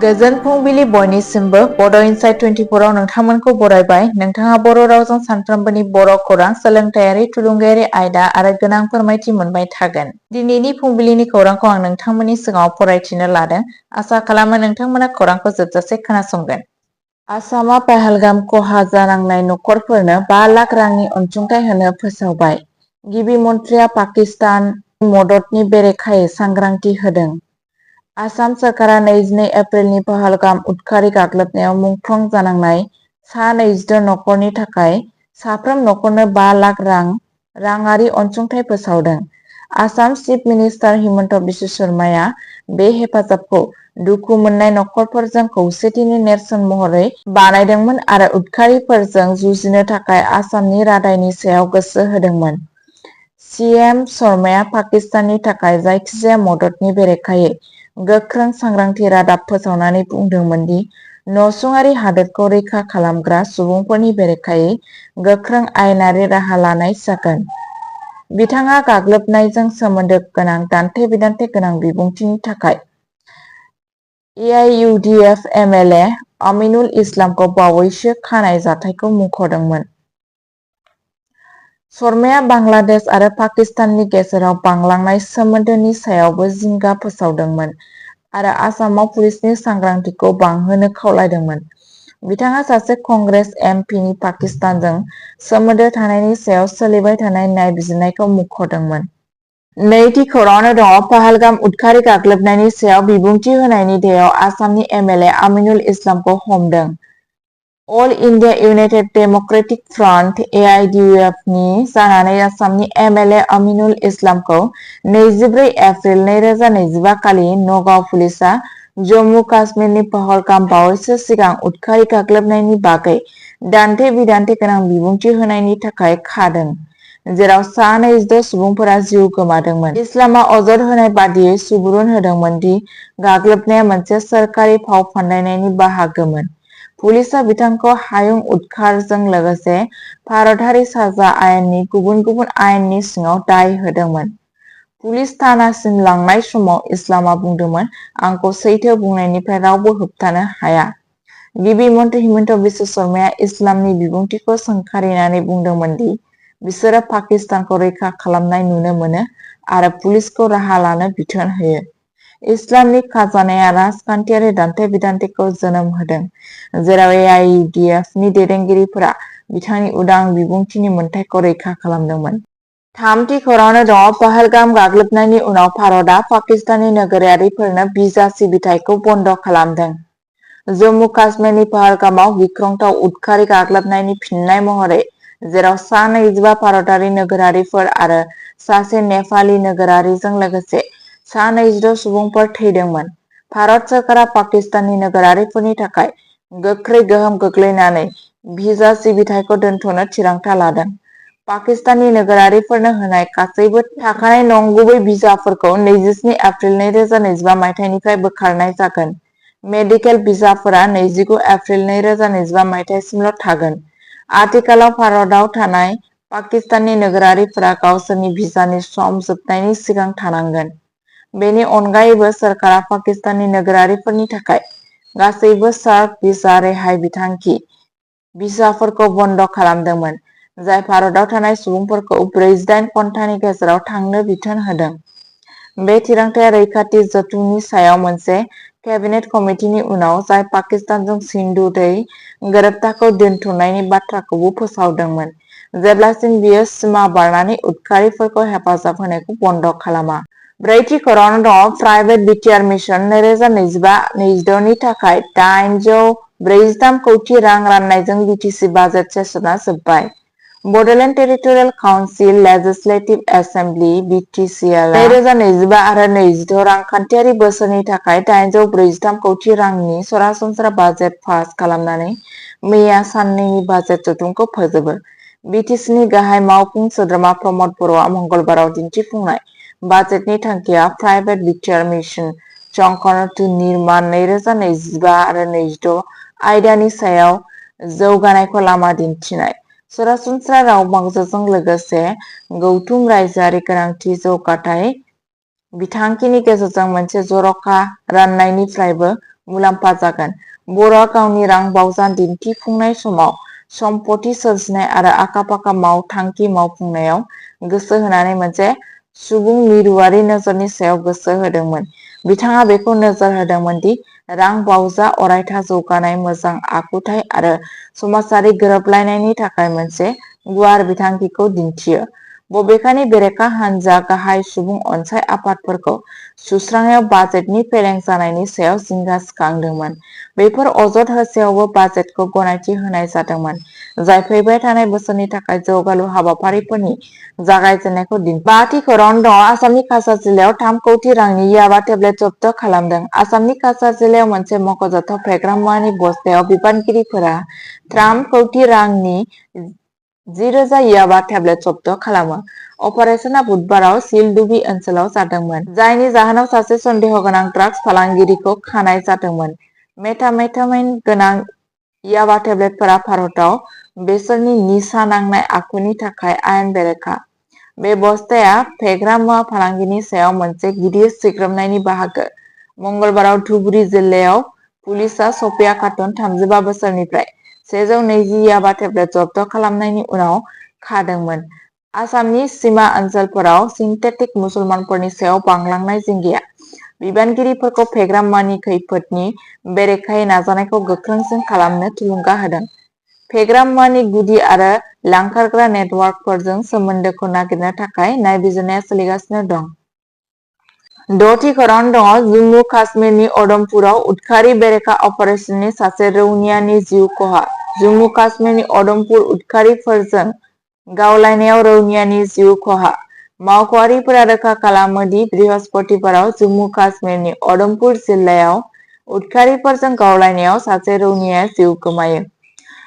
गोजोन फुंबिलि बयनिसिमबो बड' इनसाइट 24 आव नोंथांमोनखौ बरायबाय। नोंथाङा बर' रावजों सानफ्रोमबोनि बर' खौरां, सोलोंथायारि, थुलुंगायारि आयदा आरो गोनां फोरमायथि मोनबाय थागोन। दिनैनि फुंबिलिनि खौरांखौ आं नोंथांमोननि सिगाङाव फरायथिनो लादों। आसा खालामो नोंथांमोना खौरांखौ जोबजासे खोनासंगोन। आसामा पहलगाम खहा जानांनाय नखरफोरनो 5 लाख रांनि अनसुंथाइ होनो फोसावबाय। गिबि मन्थ्रिया पाकिस्तान मददनि बेरेखायै सांग्रांथि होदों। आसाम सोरखारा 22 एप्रिलनि पहलगाम उदखारि गाग्लोबनायाव मुंख्लं जानांनाय सा 26 नखरनि थाखाय साफ्रोम नखरनो 5 लाख राङारि अनसुंथाइ फोसावदों। आसाम चिफ मिनिस्टार हिमन्त बिश्व शर्माया बे हेफाजाबखौ दुखु मोननाय नखरफोरजों खौसेथिनि नेरसोन महरै बानायदोंमोन आरो उदखारिफोरजों जुजिनो थाखाय आसामनि रादायनि सायाव गोसो होदोंमोन। सीएम शर्माया पाकिस्ताननि थाखाय जायखिजाया मददनि बेरेखायै गोख्रों सांग्रांथि रादाब फोसावनानै बुंदोंमोन दि नसुंआरि हादोरखौ रैखा खालामग्रा सुबुंफोरनि बेरेखायै गोख्रों आयेनारि राहा लानाय जागोन। बिथाङा गाग्लोबनायजों सोमोन्दो गोनां दान्थे-बिदान्थे गोनां बिबुंथिनि थाखाय एआइइउडिएफ एमएलए आमिनुल इस्लामखौ बावैसो खानाय जाथायखौ मुंख'दोंमोन। शर्माया बांलादेश आरो पाकिस्ताननि गेजेराव बांलांनाय सोमोन्दोनि सायावबो जिंगा फोसावदोंमोन आरो आसामाव पुलिसनि सांग्रांथिखौ बांहोनो खावलायदोंमोन। बिथाङा सासे कंग्रेस एमपिनि पाकिस्तानजों सोमोन्दो थानायनि सायाव सोलिबाय थानाय नायबिजिरनायखौ मुंख'दोंमोन। नैथि खौराङावनो दङ पहलगाम उदखारि गाग्लोबनायनि सायाव बिबुंथि होनायनि दायाव आसामनि एमएलए आमिनुल इस्लामखौ हमदों। All India United Democratic Front एआइडिइउएफनि जानानै आसामनि एमएलए आमिनुल इस्लामखौ 24 एप्रिल 2025 खालि नगाव पुलिसआ जम्मु काश्मीरनि पहलगाम बावैसो सिगां उदखारि गाग्लोबनायनि बागै दान्थे-बिदान्थे गोनां बिबुंथि होनायनि थाखाय खादों, जेराव सा 26 सुबुंफोरा जिउ गोमादोंमोन। इस्लामआ अजद होनाय बादियै सुबुरुन होदोंमोन दि गाग्लोबनाया मोनसे सोरखारि फाव फान्दायनायनि बाहागोमोन। पुलिसआ बिथांखौ हायुं उदखारजों लोगोसे भारतारि साजा आयेननि गुबुन गुबुन आयेननि सिङाव दाय होदोंमोन। पुलिस थानासिम लांनाय समाव इस्लामआ बुंदोंमोन, आंखौ सैथो बुंनायनिफ्राय रावबो होबथानो हाया। गिबि मन्थ्रि हिमन्त बिश्व शर्माया इस्लामनि बिबुंथिखौ सोंखारिनानै बुंदोंमोन दि बिसोरो पाकिस्तानखौ रैखा खालामनाय नुनो मोनो आरो पुलिसखौ राहा लानो बिथोन होयो। इस्लामनि खाजानाया राजखान्थियारि दान्थे-बिदान्थेखौ जोनोम होदों, जेराव एआइइउडिएफनि दैदेनगिरिफोरा बिथांनि उदां बिबुंथिनि मोन्थाइखौ रैखा खालामदोंमोन। थामथि खौराङावनो दङ पहलगाम गाग्लोबनायनि उनाव भारतआ पाकिस्तानी नोगोरारिफोरनो भिजा सिबिथायखौ बन्द खालामदों। जम्मु काश्मीरनि पहलगामाव गिख्रंथाव उदखारि गाग्लोबनायनि फिननाय महरै, जेराव सा 25 भारतारि नोगोरारिफोर आरो सासे नेपाली नोगोरारिजों लोगोसे सा 26 सुबुंफोर थैदोंमोन, भारत सोरखारा पाकिस्तानी नोगोरारिफोरनि थाखाय गोख्रै गोहोम गोग्लैनानै भिजा सिबिथायखौ दोनथ'नो थिरांथा लादों। पाकिस्तानी नोगोरारिफोरनो होनाय गासैबो थाखानाय नंगुबै भिजाफोरखौ 27 एप्रिल 2025 मायथाइनिफ्राय बोखारनाय जागोन। मेडिकेल भिजाफोरा 29 एप्रिल 2025 मायथाइसिमल' थागोन। आथिखालाव भारताव थानाय पाकिस्तानी नोगोरारिफोरा गावसोरनि भिजानि सम जोबनायनि सिगां थानांगोन। बेनि अनगायैबो, सोरखारा पाकिस्तानी नोगोरारिफोरनि थाखाय गासैबो सार्क भिजा रेहाय बिथांखि भिसाफोरखौ बन्द खालामदोंमोन, जाय भारताव थानाय सुबुंफोरखौ 48 घन्टानि गेजेराव थांनो बिथोन होदों। बे थिरांथाया रैखाथि जथुमनि सायाव मोनसे केबिनेट कमिटिनि उनाव, जाय पाकिस्तानजों सिन्धु दै गोरोबथाखौ दोनथ'नायनि बाथ्राखौबो फोसावदोंमोन, जेब्लासिम बियो सिमा बारनानै उदखारिफोरखौ हेफाजाब होनायखौ बन्द खालामा। ब्रैथि खौराङावनो दङ प्राइभेट बिटिआर मिशन 2025-26 नि थाखाय 843 कौटि रां राननायजों बिटिसि बाजेट सेसनआ जोबबाय। Bodoland territorial council legislative assembly (BTCL) 2025 आरो 26 रांखान्थियारि बोसोरनि थाखाय 843 कौटि रांनि सरासनस्रा बाजेट पास खालामनानै मैया साननैनि बाजेट जथुमखौ फोजोबो। बिटिसिनि गाहाय मावफुं सोद्रोमा प्रमद बर'आ मंगलबाराव दिन्थिफुंनाय बाजेटनि थांखिया प्राइभेट बिटिआर मिशन चंकर्ण'टु निर्माण 2025 आरो 26 आयदानि सायाव जौगानायखौ लामा दिन्थिनाय, सरासनस्रा राव बांजोजों लोगोसे गौथुम रायजोआरि गोनांथि जौगाथाय बिथांखिनि गेजेरजों मोनसे जर'खा राननायनिफ्रायबो मुलाम्फा जागोन। बर'आ गावनि रां बावजा दिन्थिफुंनाय समाव सम्पथि सोरजिनाय आरो आखा-फाखा मावथांखि मावफुंनायाव गोसो होनानै मोनसे सुबुं मिरुआरि नोजोरनि सायाव गोसो होदोंमोन। बिथाङा बेखौ नोजोर होदोंमोन दि रां बावजा अरायथा जौगानाय, मोजां आखुथाय आरो समाजारि गोरोबलायनायनि थाखाय मोनसे गुवार बिथांखिखौ दिन्थियो। बबेखानि बेरेखा हान्जा गाहाय सुबुं अनसाइ आफादफोरखौ सुस्रांनायाव बाजेटनि फेलें जानायनि सायाव जिंगा सिखांदोंमोन। बेफोर अजद होसेयावबो बाजेटखौ गनायथि होनाय जादोंमोन, जाय फैबाय थानाय बोसोरनि थाखाय जौगालु हाबाफारिफोरनि जागायजेन्नायखौ दिन्थियो। 5थि खौरां दङ आसामनि काछार जिल्लायाव 3 कौटि रांनि याबा टेब्लेट जब्द खालामदों। आसामनि काछार जिल्लायाव मोनसे मख'जाथाव फेग्रा मुवानि बस्थायाव बिबानगिरिफोरा 3 कौटि रांनि 10,000 याबा टेब्लेट जब्द खालामो। अपारेशनआ बुधबाराव सिलडुबि ओनसोलाव जादोंमोन, जायनि जाहोनाव सासे सन्देह गोनां ड्राग्स फालांगिरिखौ खानाय जादोंमोन। मेथामेटामाइन गोनां याबा टेब्लेटफोरा भारतआव बेसोरनि निसा नांनाय आखुनि थाखाय आयेन बेरेखा। बे बस्थाया फेग्रा मुवा फालांगिनि सायाव मोनसे गिदिर सिग्रोमनायनि बाहागो। मंगलबाराव धुबुरी जिल्लायाव पुलिसआ सफिया खातुन, 35 बोसोरनिफ्राय 120 याबा टेब्लेट जब्द खालामनायनि उनाव खादोंमोन। आसामनि सिमा ओनसोलफोराव सिन्थेटिक मुसलमानफोरनि सायाव बांलांनाय जिंगाया बिबानगिरिफोरखौ फेग्रा मुवानि खैफोदनि बेरेखायै नाजानायखौ गोख्रोंसिन खालामनो थुलुंगा होदों। फेग्रा मुवानि गुदि आरो लांखारग्रा नेटवर्कफोरजों सोमोन्दोखौ नागिरनो थाखाय नायबिजिरनाया सोलिगासिनो दं। 6थि खौरां दङ जम्मु काश्मीरनि उधमपुराव उदखारि बेरेखा अपारेशननि सासे रौनियानि जिउ खहा। जम्मु काश्मीरनि उधमपुर उदखारिफोरजों गावलायनायाव रौनियानि जिउ खहा। मावख'आरिफोरा रोखा खालामो दि बृहस्पतिबाराव जम्मु काश्मीरनि उधमपुर जिल्लायाव उदखारिफोरजों गावलायनायाव सासे रौनियाया जिउ गोमायो।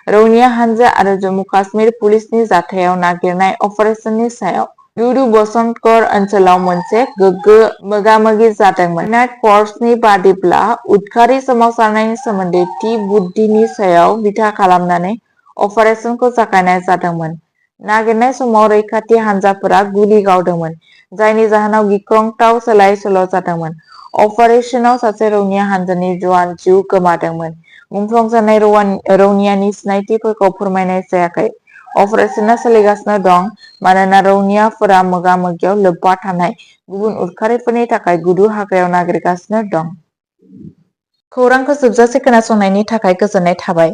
रौनिया हानजा आरो जम्मु काश्मीर पुलिसनि जाथायाव नागिरनाय अपारेशननि सायाव दुदु बसन्तगढ़ ओनसोलाव मोनसे गोगो मोगा-मोगि जादोंमोन। नाइट फर्सनि बादिब्ला, उदखारि सोमावसारनायनि सोमोन्दै थि बुद्दिनि सायाव बिथा खालामनानै अपारेशनखौ जागायनाय जादोंमोन। नागिरनाय समाव रैखाथि हानजाफोरा गुलि गावदोंमोन, जायनि जाहोनाव गिख्रंथाव सोलाय-सोल' जादोंमोन। अपारेशनाव सासे रौनिया हानजानि जवान जिउ गोमादोंमोन। मुंख्लं जानाय रौनियानि सिनायथिफोरखौ फोरमायनाय जायाखै। अपारेशनआ सोलिगासिनो दं मानोना रौनियाफोरा मोगा-मोगियाव लोब्बा थानाय गुबुन उदखारिफोरनि थाखाय गुदु हाग्रायाव नागिरगासिनो दं। खौरांखौ जोबजासे खोनासंनायनि थाखाय गोजोननाय थाबाय।